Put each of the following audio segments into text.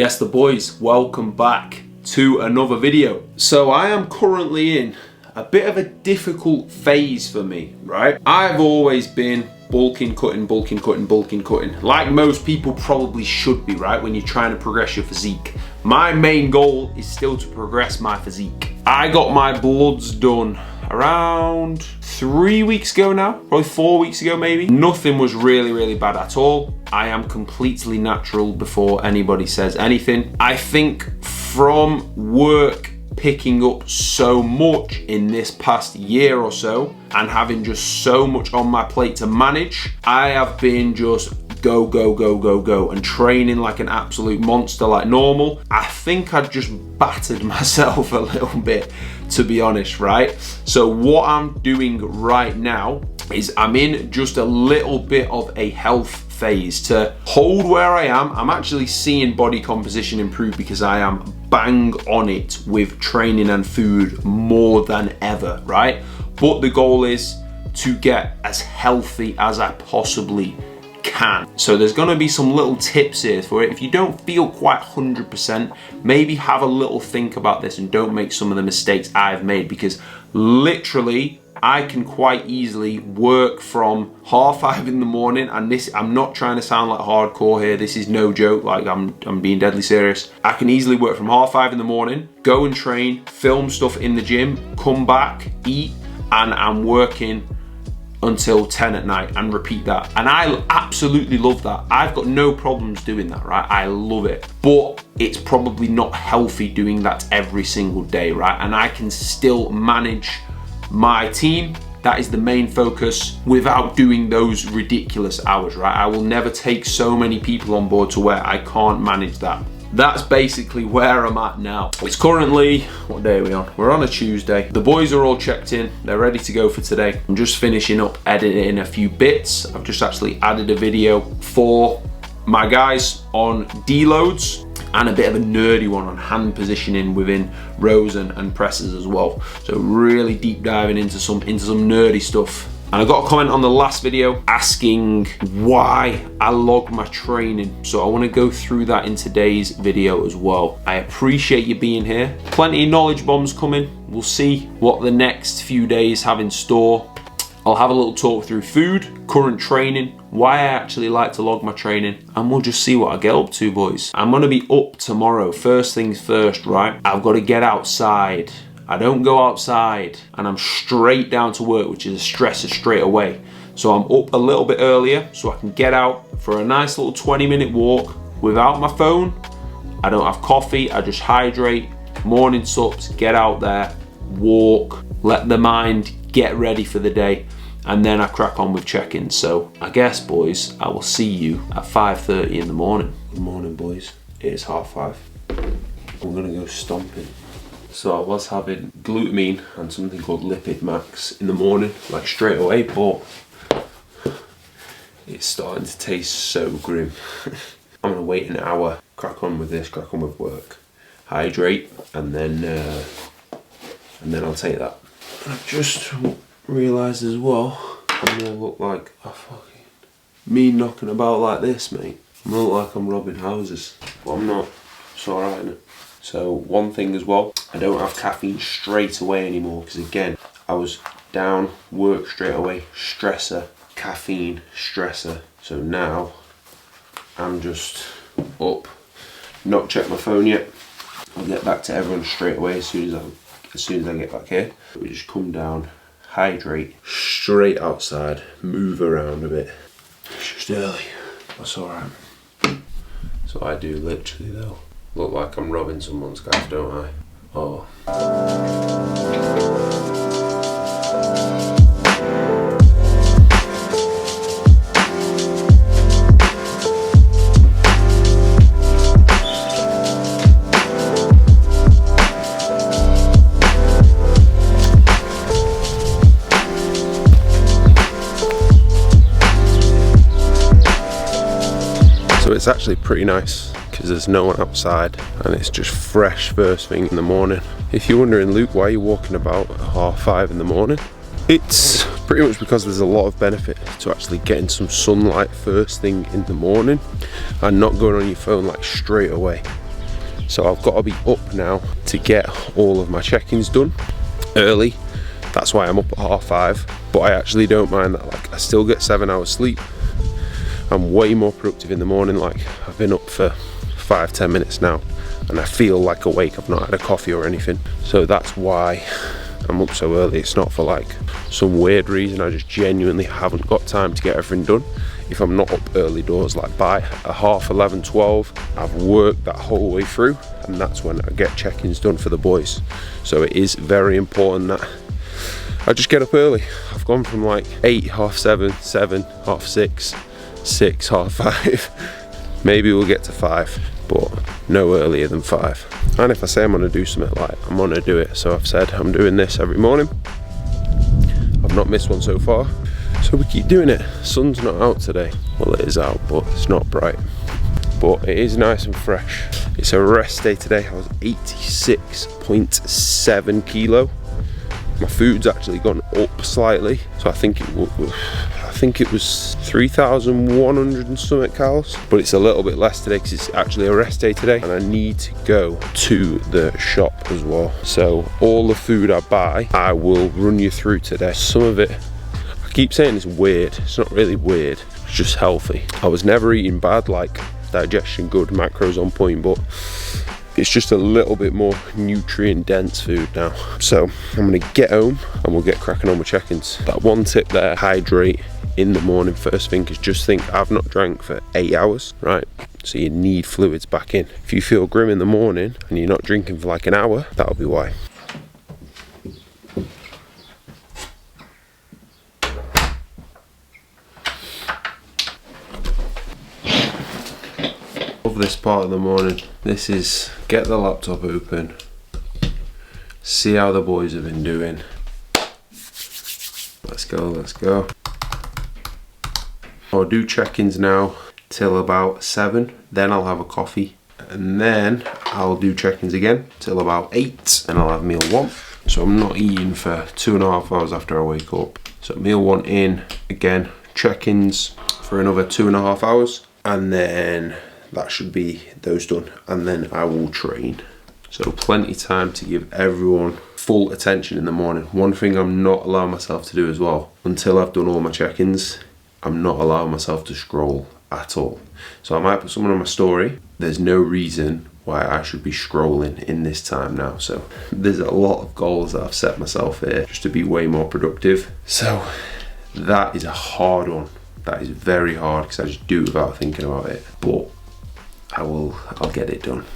Yes, the boys, welcome back to another video. So I am currently in a bit of a difficult phase for me, right? I've always been bulking, cutting, like most people probably should be, right? When you're trying to progress your physique. My main goal is still to progress my physique. I got my bloods done around 3 weeks ago now, probably 4 weeks ago maybe. Nothing was really bad at all. I am completely natural before anybody says anything. I think from work picking up so much in this past year or so and having just so much on my plate to manage, I have been just go and training like an absolute monster like normal. I think I just battered myself a little bit, to be honest, right? So what I'm doing right now is I'm in just a little bit of a health phase to hold where I am. I'm actually seeing body composition improve because I am bang on it with training and food more than ever, right? But the goal is to get as healthy as I possibly can. So there's gonna be some little tips here for it. If you don't feel quite 100%, maybe have a little think about this and don't make some of the mistakes I've made, because literally I can quite easily work from 5:30 in the morning, and this, I'm not trying to sound like hardcore here, this is no joke, like I'm being deadly serious. I can easily work from 5:30 in the morning, go and train, film stuff in the gym, come back, eat, and I'm working until 10 at night and repeat that. And I absolutely love that. I've got no problems doing that, right? I love it. But it's probably not healthy doing that every single day, right? And I can still manage my team, that is the main focus, without doing those ridiculous hours, right? I will never take so many people on board to where I can't manage that. That's basically where I'm at now. It's currently, what day are we on? We're on a Tuesday. The boys are all checked in, they're ready to go for today. I'm just finishing up editing a few bits. I've just actually added a video for my guys on deloads, and a bit of a nerdy one on hand positioning within rows and presses as well. So really deep diving into some nerdy stuff. And I got a comment on the last video asking why I log my training. So I want to go through that in today's video as well. I appreciate you being here. Plenty of knowledge bombs coming. We'll see what the next few days have in store. I'll have a little talk through food, current training, why I actually like to log my training, and we'll just see what I get up to, boys. I'm gonna be up tomorrow, first things first, right? I've got to get outside. I don't go outside and I'm straight down to work, which is a stressor straight away. So I'm up a little bit earlier so I can get out for a nice little 20-minute walk without my phone. I don't have coffee, I just hydrate, morning sups, get out there, walk, let the mind get ready for the day, and then I crack on with check-ins. So I guess, boys, I will see you at 5:30 in the morning. Good morning, boys. It is 5:30. We're gonna go stomping. So I was having glutamine and something called Lipid Max in the morning, like straight away, but it's starting to taste so grim. I'm gonna wait an hour, crack on with this, crack on with work, hydrate, and then I'll take that. I've just realised as well, I'm gonna look like a fucking me knocking about like this, mate. I'm gonna look like I'm robbing houses, but I'm not. It's alright, innit? So one thing as well, I don't have caffeine straight away anymore, because again, I was down, work straight away, stressor, caffeine, stressor. So now I'm just up, not checked my phone yet. I'll get back to everyone straight away as soon as I get back here. We just come down, hydrate, straight outside, move around a bit. It's just early, that's alright. So I do literally though look like I'm robbing someone's gaff, don't I? Oh. So it's actually pretty nice because there's no one outside and it's just fresh first thing in the morning. If you're wondering, Luke, why are you walking about at 5:30 in the morning? It's pretty much because there's a lot of benefit to actually getting some sunlight first thing in the morning and not going on your phone like straight away. So I've got to be up now to get all of my check-ins done early. That's why I'm up at 5:30, but I actually don't mind that. Like, I still get 7 hours sleep. I'm way more productive in the morning. Like, I've been up for 5-10 minutes now and I feel like awake. I've not had a coffee or anything, so that's why I'm up so early. It's not for like some weird reason, I just genuinely haven't got time to get everything done. If I'm not up early doors, like by 11:30, 12, I've worked that whole way through, and that's when I get check-ins done for the boys. So it is very important that I just get up early. I've gone from like 8, 7:30, 7, 6:30, 6, 5:30. Maybe we'll get to 5, but no earlier than 5. And if I say I'm gonna do something, like, I'm gonna do it. So I've said I'm doing this every morning. I've not missed one so far. So we keep doing it. Sun's not out today. Well, it is out, but it's not bright. But it is nice and fresh. It's a rest day today. I was 86.7 kilo. My food's actually gone up slightly, so I think it was 3,100 and something calories, but it's a little bit less today because it's actually a rest day today, and I need to go to the shop as well. So all the food I buy, I will run you through today. Some of it, I keep saying it's weird. It's not really weird. It's just healthy. I was never eating bad, like digestion good, macros on point, but it's just a little bit more nutrient dense food now. So I'm gonna get home and we'll get cracking on with check-ins. That one tip there, hydrate in the morning first thing, because just think, I've not drank for 8 hours, right? So you need fluids back in. If you feel grim in the morning and you're not drinking for like an hour, that'll be why. Love this part of the morning. This is get the laptop open, see how the boys have been doing. Let's go, let's go. I'll do check-ins now till about 7, then I'll have a coffee, and then I'll do check-ins again till about 8, and I'll have meal 1. So I'm not eating for 2.5 hours after I wake up. So meal 1 in, again, check-ins for another 2.5 hours, and then that should be those done, and then I will train. So plenty of time to give everyone full attention in the morning. One thing I'm not allowing myself to do as well, until I've done all my check-ins, I'm not allowing myself to scroll at all. So I might put someone on my story. There's no reason why I should be scrolling in this time now. So there's a lot of goals that I've set myself here just to be way more productive. So that is a hard one. That is very hard because I just do it without thinking about it. But I'll get it done.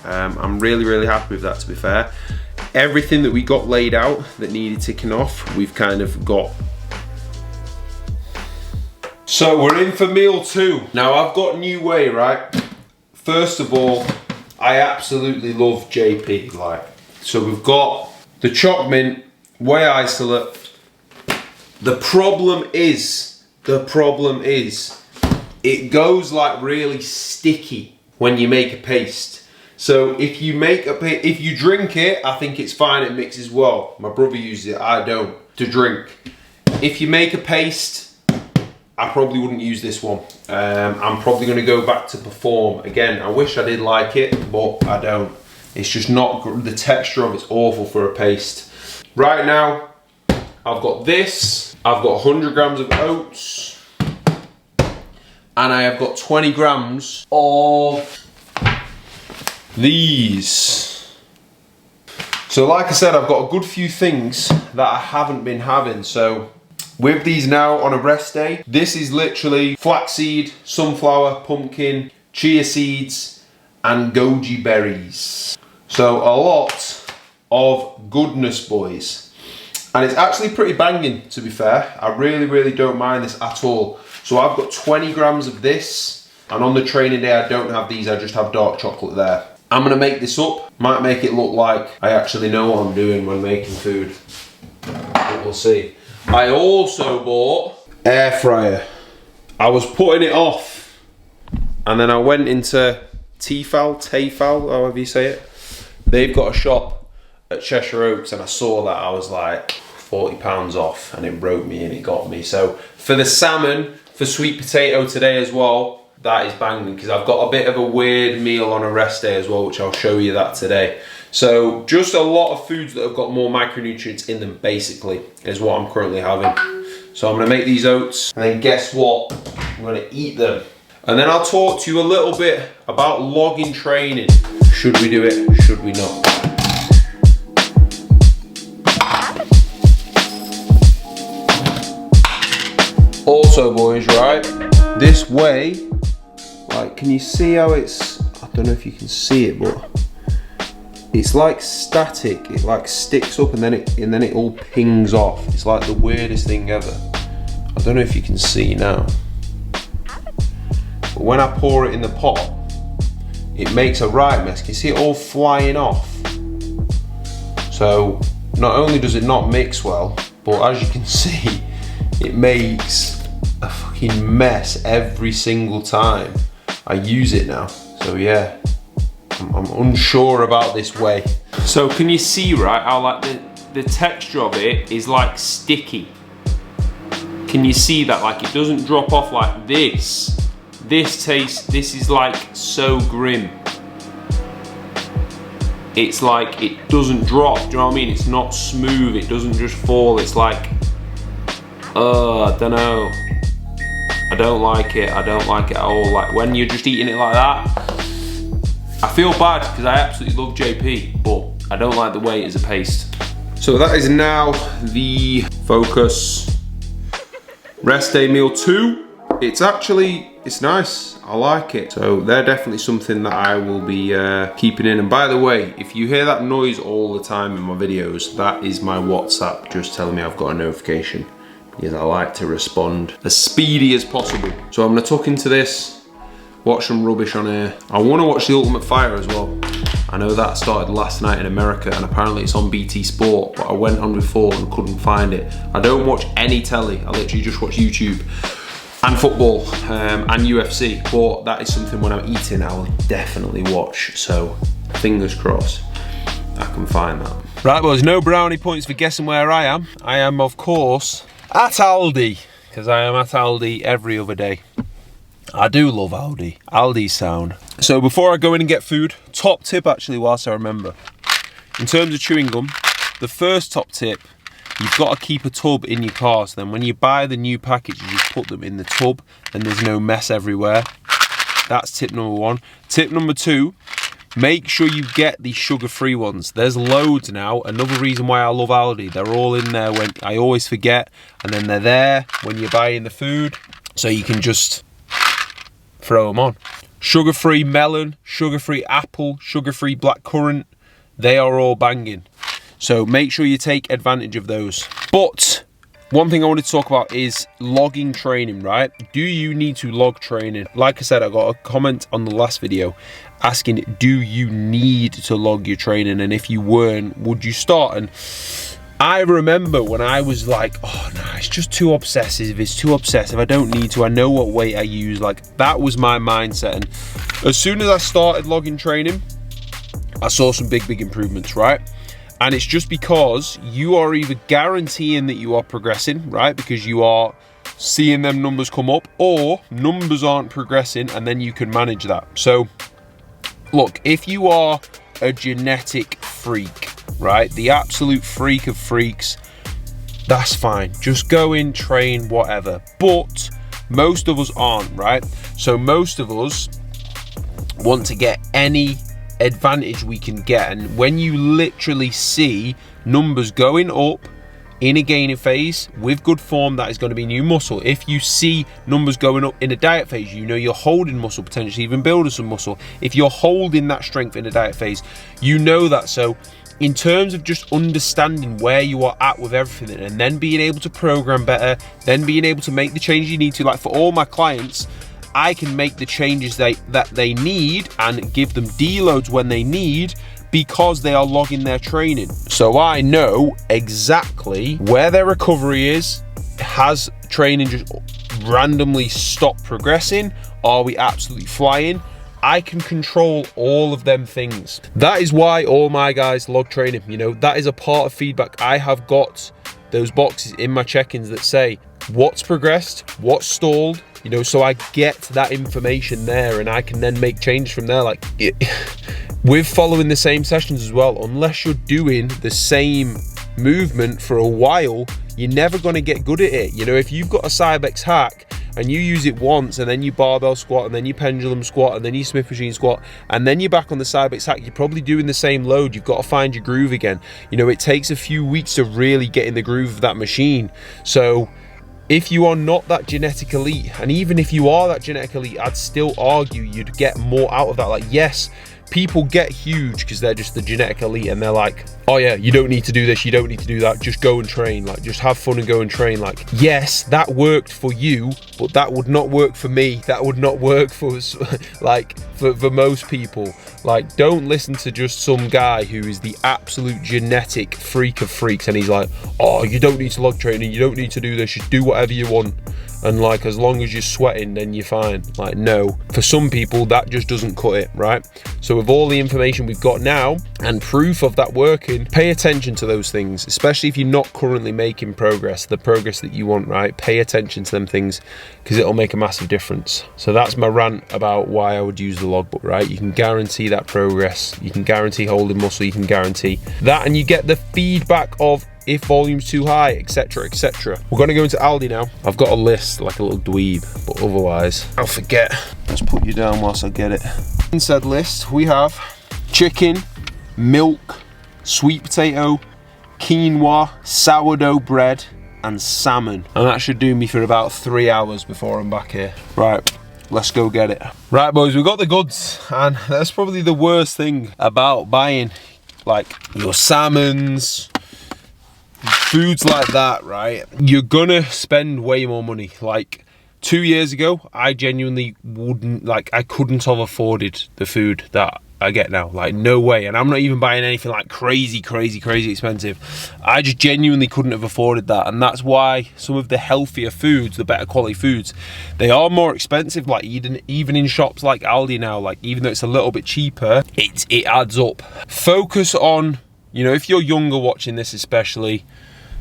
I'm really happy with that, to be fair. Everything that we got laid out that needed ticking off, we've kind of got. So we're in for meal 2. Now I've got new whey, right? First of all, I absolutely love JP. Like, so we've got the choc mint, whey isolate. The problem is, it goes like really sticky when you make a paste. So if you drink it, I think it's fine, it mixes well. My brother uses it, I don't, to drink. If you make a paste, I probably wouldn't use this one. I'm probably gonna go back to Perform. Again, I wish I did like it, but I don't. It's just not, the texture of it's awful for a paste. Right now, I've got this, I've got 100 grams of oats, and I have got 20 grams of these. So like I said, I've got a good few things that I haven't been having. So with these now on a rest day, this is literally flaxseed, sunflower, pumpkin, chia seeds, and goji berries. So a lot of goodness, boys. And it's actually pretty banging, to be fair. I really don't mind this at all. So I've got 20 grams of this, and on the training day I don't have these, I just have dark chocolate there. I'm gonna make this up, might make it look like I actually know what I'm doing when making food, but we'll see. I also bought air fryer. I was putting it off, and then I went into Tefal, however you say it. They've got a shop at Cheshire Oaks, and I saw that, I was like £40 off, and it broke me and it got me. So for the salmon, for sweet potato today as well. That is banging, because I've got a bit of a weird meal on a rest day as well, which I'll show you that today. So just a lot of foods that have got more micronutrients in them, basically, is what I'm currently having. So I'm gonna make these oats, and then guess what? I'm gonna eat them. And then I'll talk to you a little bit about logging training. Should we do it? Should we not? Also, boys, right? This way, like, can you see how it's, I don't know if you can see it, but it's like static. It like sticks up and then it all pings off. It's like the weirdest thing ever. I don't know if you can see now. But when I pour it in the pot, it makes a right mess. Can you see it all flying off? So not only does it not mix well, but as you can see, it makes a fucking mess every single time I use it now. So yeah, I'm unsure about this way. So can you see, right, how like the texture of it is like sticky? Can you see that? Like, it doesn't drop off like this. This is like so grim. It's like it doesn't drop, do you know what I mean? It's not smooth, it doesn't just fall. It's like, I don't know. I don't like it. I don't like it at all. Like, when you're just eating it like that, I feel bad because I absolutely love JP, but I don't like the way it is a paste. So that is now the Focus Rest Day Meal 2. It's nice. I like it. So they're definitely something that I will be keeping in. And by the way, if you hear that noise all the time in my videos, that is my WhatsApp just telling me I've got a notification, because I like to respond as speedy as possible. So I'm gonna tuck into this, watch some rubbish on here. I wanna watch The Ultimate Fighter as well. I know that started last night in America and apparently it's on BT Sport, but I went on before and couldn't find it. I don't watch any telly, I literally just watch YouTube and football and UFC, but that is something when I'm eating I will definitely watch. So fingers crossed I can find that. Right, well, there's no brownie points for guessing where I am. I am, of course, at Aldi, because I am at Aldi every other day. I do love Aldi. Aldi's sound. So before I go in and get food, top tip actually, whilst I remember. In terms of chewing gum, the first top tip, you've got to keep a tub in your car. So then when you buy the new package, you just put them in the tub and there's no mess everywhere. That's tip number 1. Tip number 2, make sure you get the sugar-free ones. There's loads now. Another reason why I love Aldi, they're all in there when I always forget, and then they're there when you're buying the food, so you can just throw them on. Sugar-free melon, sugar-free apple, sugar-free blackcurrant, they are all banging. So make sure you take advantage of those. But one thing I wanted to talk about is logging training, right? Do you need to log training? Like I said, I got a comment on the last video asking, do you need to log your training? And if you weren't, would you start? And I remember when I was like, oh no, it's just too obsessive. It's too obsessive. I don't need to. I know what weight I use. Like, that was my mindset. And as soon as I started logging training, I saw some big improvements, right? And it's just because you are either guaranteeing that you are progressing, right? Because you are seeing them numbers come up, or numbers aren't progressing and then you can manage that. So look, if you are a genetic freak, right? The absolute freak of freaks, that's fine. Just go in, train, whatever. But most of us aren't, right? So most of us want to get any advantage we can get, and when you literally see numbers going up in a gaining phase with good form, that is going to be new muscle. If you see numbers going up in a diet phase, you know you're holding muscle, potentially even building some muscle. If you're holding that strength in a diet phase, you know that. So in terms of just understanding where you are at with everything, and then being able to program better, then being able to make the change you need to, like for all my clients, I can make the changes that they need and give them deloads when they need, because they are logging their training. So I know exactly where their recovery is. Has training just randomly stopped progressing? Are we absolutely flying? I can control all of them things. That is why all my guys log training. You know, that is a part of feedback. I have got those boxes in my check-ins that say what's progressed, what's stalled, you know, so I get that information there and I can then make changes from there. Like with following the same sessions as well, unless you're doing the same movement for a while, you're never going to get good at it. You know, if you've got a Cybex hack and you use it once, and then you barbell squat, and then you pendulum squat, and then you Smith machine squat, and then you're back on the Cybex hack, you're probably doing the same load. You've got to find your groove again. You know, it takes a few weeks to really get in the groove of that machine. So if you are not that genetic elite, and even if you are that genetic elite, I'd still argue you'd get more out of that. Like, yes, people get huge because they're just the genetic elite and they're like, oh yeah, you don't need to do this, you don't need to do that, just go and train, like just have fun and go and train. Like, yes, that worked for you, but that would not work for me. That would not work for like for most people. Like, don't listen to just some guy who is the absolute genetic freak of freaks and he's like, oh, you don't need to log training, you don't need to do this, just do whatever you want, and like as long as you're sweating then you're fine. Like, no, for some people that just doesn't cut it, right? So with all the information we've got now and proof of that working, pay attention to those things, especially if you're not currently making progress, the progress that you want, right? Pay attention to them things because it'll make a massive difference. So that's my rant about why I would use the logbook, right? You can guarantee that progress, you can guarantee holding muscle, you can guarantee that, and you get the feedback of if volume's too high, etc, etc. We're gonna go into Aldi now. I've got a list like a little dweeb, but otherwise I'll forget. Let's put you down whilst I get it. In said list we have chicken, milk, sweet potato, quinoa, sourdough bread and salmon, and that should do me for about 3 hours before I'm back here. Right, let's go get it. Right boys, we've got the goods, and that's probably the worst thing about buying like your salmons, foods like that, right? You're gonna spend way more money. Like 2 years ago, I genuinely wouldn't, like, I couldn't have afforded the food that I get now. Like, no way. And I'm not even buying anything like crazy expensive. I just genuinely couldn't have afforded that. And that's why some of the healthier foods, the better quality foods, they are more expensive. Like even in shops like Aldi now, like even though it's a little bit cheaper, it adds up. Focus on, you know, if you're younger watching this especially,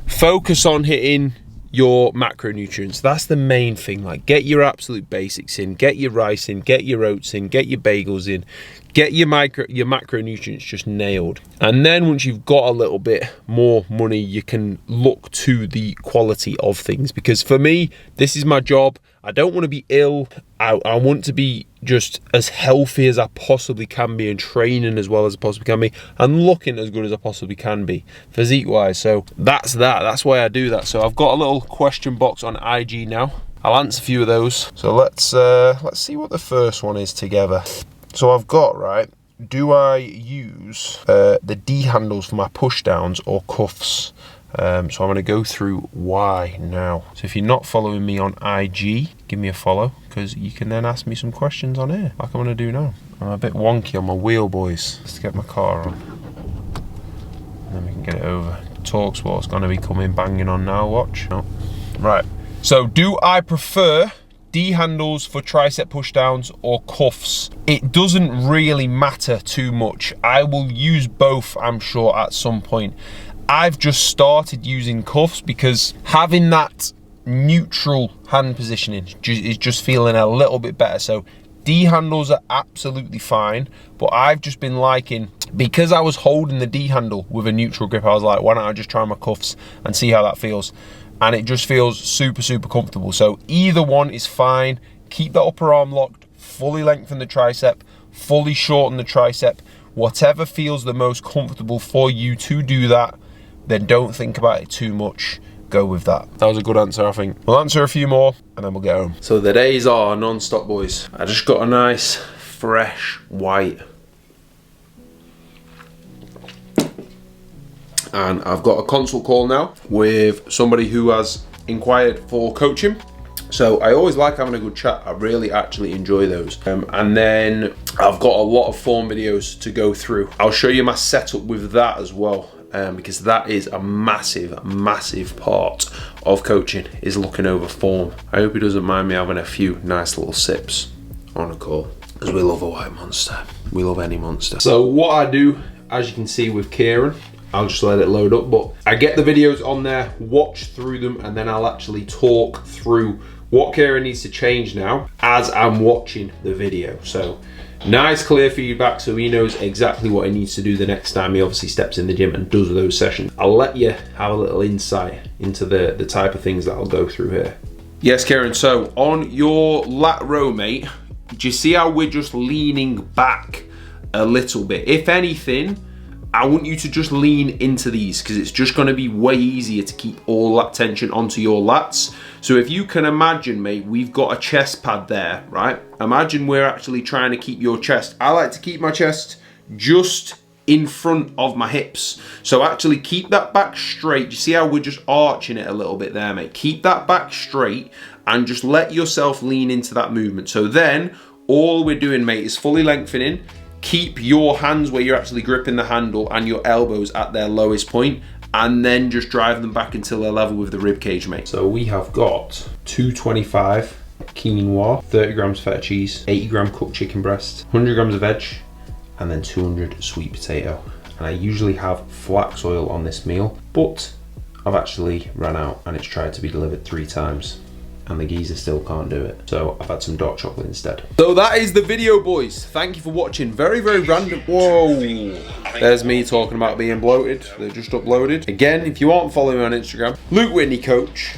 focus on hitting your macronutrients. That's the main thing. Like, get your absolute basics in, get your rice in, get your oats in, get your bagels in, get your macronutrients just nailed. And then once you've got a little bit more money, you can look to the quality of things. Because for me, this is my job. I don't want to be ill. I want to be just as healthy as I possibly can be, and training as well as I possibly can be, and looking as good as I possibly can be, physique wise. So that's that. That's why I do that. So I've got a little question box on IG now. I'll answer a few of those. So let's see what the first one is together. So I've got, right, do I use the D handles for my push downs or cuffs? So I'm going to go through why now. So if you're not following me on IG, give me a follow, because you can then ask me some questions on here, like I'm going to do now. I'm a bit wonky on my wheel, boys. Let's get my car on, and then we can get it over. TalkSport's going to be coming banging on now, watch. Oh. Right, so do I prefer D handles for tricep push downs or cuffs? It doesn't really matter too much. I will use both, I'm sure, at some point. I've just started using cuffs because having that neutral hand positioning is just feeling a little bit better. So D handles are absolutely fine, but I've just been liking, because I was holding the D handle with a neutral grip, I was like, why don't I just try my cuffs and see how that feels? And it just feels super comfortable. So either one is fine. Keep the upper arm locked, fully lengthen the tricep, fully shorten the tricep. Whatever feels the most comfortable for you to do that, then don't think about it too much. Go with that. That was a good answer, I think. We'll answer a few more and then we'll get home. So the days are non-stop, boys. I just got a nice, fresh, white. And I've got a consult call now with somebody who has inquired for coaching. So I always like having a good chat. I really actually enjoy those. And then I've got a lot of form videos to go through. I'll show you my setup with that as well. Because that is a massive part of coaching, is looking over form. I hope he doesn't mind me having a few nice little sips on a call, because we love a white monster. We love any monster. So what I do, as you can see with Kieran, I'll just let it load up, but I get the videos on there, watch through them, and then I'll actually talk through what Kieran needs to change now as I'm watching the video. So nice clear feedback so he knows exactly what he needs to do the next time he obviously steps in the gym and does those sessions. I'll let you have a little insight into the type of things that I'll go through here. Yes, Kieran, so on your lat row, mate, do you see how we're just leaning back a little bit? If anything, I want you to just lean into these because it's just gonna be way easier to keep all that tension onto your lats. So if you can imagine, mate, we've got a chest pad there, right? Imagine we're actually trying to keep your chest. I like to keep my chest just in front of my hips. So actually keep that back straight. You see how we're just arching it a little bit there, mate? Keep that back straight and just let yourself lean into that movement. So then all we're doing, mate, is fully lengthening. Keep your hands where you're actually gripping the handle and your elbows at their lowest point, and then just drive them back until they're level with the rib cage, mate. So we have got 225 quinoa, 30 grams feta cheese, 80 gram cooked chicken breast, 100 grams of veg, and then 200 sweet potato. And I usually have flax oil on this meal, but I've actually ran out and it's tried to be delivered 3 times. And the geezer still can't do it. So I've had some dark chocolate instead. So that is the video, boys. Thank you for watching. Very, very random. Whoa. There's me talking about being bloated. They're just uploaded. Again, if you aren't following me on Instagram, Luke Whitney Coach.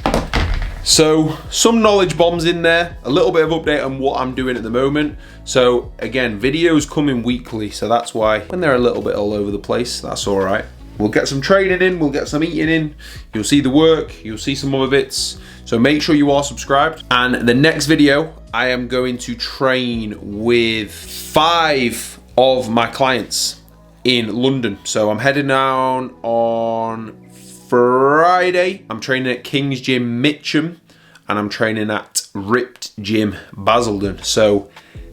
So some knowledge bombs in there. A little bit of update on what I'm doing at the moment. So again, videos coming weekly. So that's why when they're a little bit all over the place, that's all right. We'll get some training in, we'll get some eating in. You'll see the work, you'll see some other bits. So make sure you are subscribed. And the next video, I am going to train with 5 of my clients in London. So I'm heading down on Friday. I'm training at King's Gym Mitcham and I'm training at Ripped Gym Basildon. So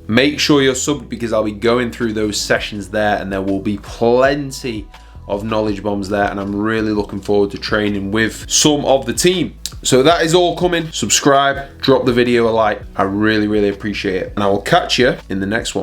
make sure you're subbed because I'll be going through those sessions there and there will be plenty of knowledge bombs there, and I'm really looking forward to training with some of the team. So that is all coming. Subscribe, drop the video a like. I really, really appreciate it. And I will catch you in the next one.